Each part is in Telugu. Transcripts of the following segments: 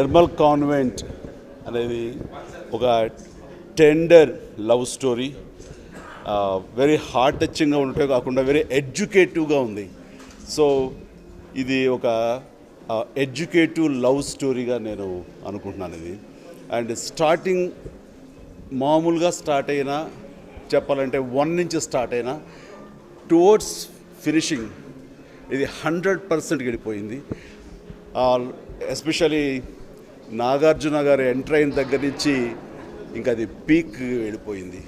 నిర్మల్ కాన్వెంట్ అనేది ఒక tender love story. Very heart టచింగ్గా ఉంటే కాకుండా వెరీ ఎడ్యుకేటివ్గా ఉంది. సో ఇది ఒక ఎడ్యుకేటివ్ లవ్ స్టోరీగా నేను అనుకుంటున్నాను ఇది. అండ్ స్టార్టింగ్ మామూలుగా స్టార్ట్ అయినా, చెప్పాలంటే 1 నుంచి స్టార్ట్ అయినా టువర్డ్స్ ఫినిషింగ్ ఇది 100% గడిపోయింది. ఎస్పెషలీ నాగార్జున గారు ఎంటర్ అయిన దగ్గర నుంచి ఇంకా అది పీక్ వెళ్ళిపోయింది.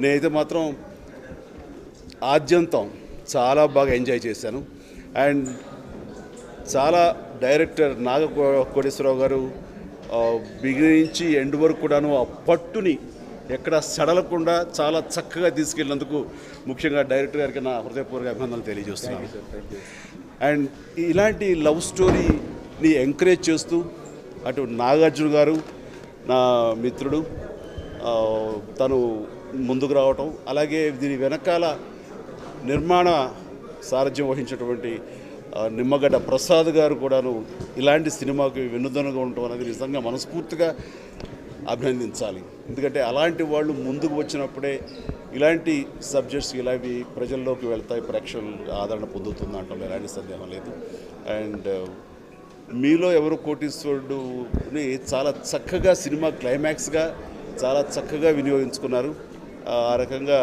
నేనైతే మాత్రం ఆద్యంతం చాలా బాగా ఎంజాయ్ చేశాను. అండ్ చాలా డైరెక్టర్ కోటేశ్వరరావు గారు బిగినింగ్ నుంచి ఎండ్ వరకు కూడాను ఆ పట్టుని ఎక్కడ సడలకుండా చాలా చక్కగా తీసుకెళ్ళినందుకు ముఖ్యంగా డైరెక్టర్ గారికి నా హృదయపూర్వక అభినందనలు తెలియజేస్తున్నాను. అండ్ ఇలాంటి లవ్ స్టోరీని ఎంకరేజ్ చేస్తూ అటు నాగార్జున గారు నా మిత్రుడు తను ముందుకు రావటం, అలాగే దీని వెనకాల నిర్మాణ సారథ్యం వహించినటువంటి నిమ్మగడ్డ ప్రసాద్ గారు కూడాను ఇలాంటి సినిమాకి వెన్నుదన్నుగా ఉండటం అనేది నిజంగా మనస్ఫూర్తిగా అభినందించాలి. ఎందుకంటే అలాంటి వాళ్ళు ముందుకు వచ్చినప్పుడే ఇలాంటి సబ్జెక్ట్స్ ఇలాంటి ప్రజల్లోకి వెళ్తాయి, ప్రేక్షకులు ఆదరణ పొందుతుంది అంటాం, ఎలాంటి సందేహం లేదు. అండ్ మీలో ఎవరు కోటీశ్వరుడుని చాలా చక్కగా సినిమా క్లైమాక్స్గా చాలా చక్కగా వినియోగించుకున్నారు. ఆ రకంగా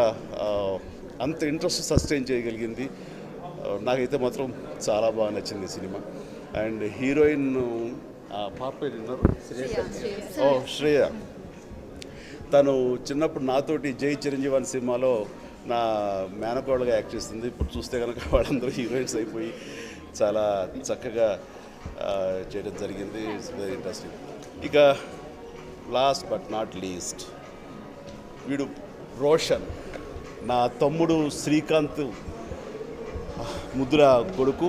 అంత ఇంట్రెస్ట్ సస్టైన్ చేయగలిగింది. నాకైతే మాత్రం చాలా బాగా నచ్చింది సినిమా. అండ్ హీరోయిన్ పాప పేరు విన్నారు, శ్రేయ. తను చిన్నప్పుడు నాతోటి జై చిరంజీవి సినిమాలో నా మేనకోడలుగా యాక్ట్ చేస్తుంది. ఇప్పుడు చూస్తే కనుక వాళ్ళందరూ హీరోయిన్స్ అయిపోయి చాలా చక్కగా చేయడం జరిగింది. It's very interesting. ఇక లాస్ట్ బట్ నాట్ లీస్ట్ వీడు రోషన్, నా తమ్ముడు శ్రీకాంత్ ముద్దుల కొడుకు.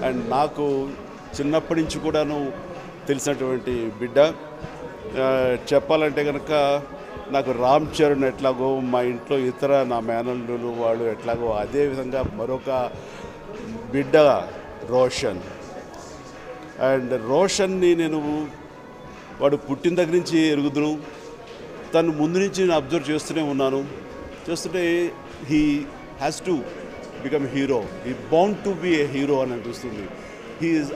అండ్ నాకు చిన్నప్పటి నుంచి కూడాను తెలిసినటువంటి బిడ్డ. చెప్పాలంటే కనుక నాకు రామ్ చరణ్ ఎట్లాగో, మా ఇంట్లో ఇతర నా మేనల్లులు వాళ్ళు ఎట్లాగో, అదేవిధంగా మరొక బిడ్డ రోషన్. అండ్ రోషన్ని నేను వాడు పుట్టిన దగ్గర నుంచి ఎరుగుదును, తను ముందు నుంచి నేను అబ్జర్వ్ చేస్తూనే ఉన్నాను. చేస్తుంటే he has to become hero, he bound to be A hero అని అనిపిస్తుంది. హీ ఈజ్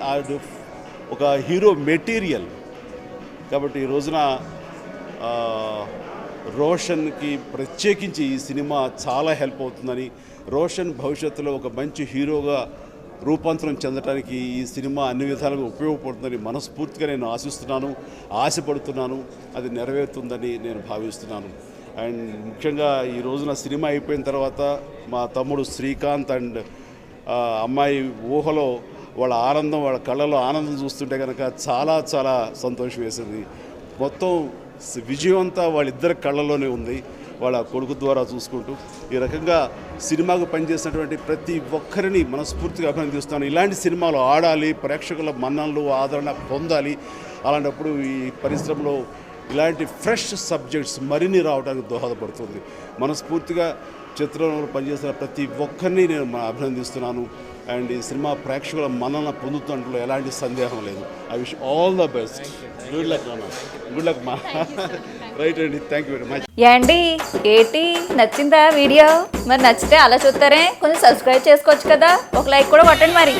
ఒక హీరో మెటీరియల్. కాబట్టి ఈ రోజున రోషన్కి ప్రత్యేకించి ఈ సినిమా చాలా హెల్ప్ అవుతుందని, రోషన్ భవిష్యత్తులో ఒక మంచి హీరోగా రూపాంతరం చెందడానికి ఈ సినిమా అన్ని విధాలుగా ఉపయోగపడుతుందని మనస్ఫూర్తిగా నేను ఆశిస్తున్నాను, ఆశపడుతున్నాను. అది నెరవేరుతుందని నేను భావిస్తున్నాను. అండ్ ముఖ్యంగా ఈ రోజున సినిమా అయిపోయిన తర్వాత మా తమ్ముడు శ్రీకాంత్ అండ్ అమ్మాయి ఊహలో వాళ్ళ ఆనందం, వాళ్ళ కళ్ళలో ఆనందం చూస్తుంటే కనుక చాలా చాలా సంతోషం వేసింది. మొత్తం విజయం అంతా వాళ్ళిద్దరి కళ్ళలోనే ఉంది, వాళ్ళ కొడుకు ద్వారా చూసుకుంటూ. ఈ రకంగా సినిమాకు పనిచేసినటువంటి ప్రతి ఒక్కరిని మనస్ఫూర్తిగా అభినందిస్తాను. ఇలాంటి సినిమాలు ఆడాలి, ప్రేక్షకుల మన్ననలు ఆదరణ పొందాలి. అలాంటప్పుడు ఈ పరిశ్రమలో ఇలాంటి ఫ్రెష్ సబ్జెక్ట్స్ మరిన్ని రావడానికి దోహదపడుతుంది. మనస్ఫూర్తిగా చిత్రంలో పనిచేసిన ప్రతి ఒక్కరిని నేను అభినందిస్తున్నాను. అండ్ ఈ సినిమా ప్రేక్షకుల మన్నన పొందుతున్నట్లు ఎలాంటి సందేహం లేదు. I wish all the best. Good luck నాన్న, గుడ్ లక్ మా. రైట్ అండి, థ్యాంక్ యూ వెరీ మచ్. ఏండి ఏంటి నచ్చిందా వీడియో? మరి నచ్చితే అలా చూస్తారే, కొంచెం సబ్స్క్రైబ్ చేసుకోవచ్చు కదా, ఒక లైక్ కూడా కొట్టండి మరి.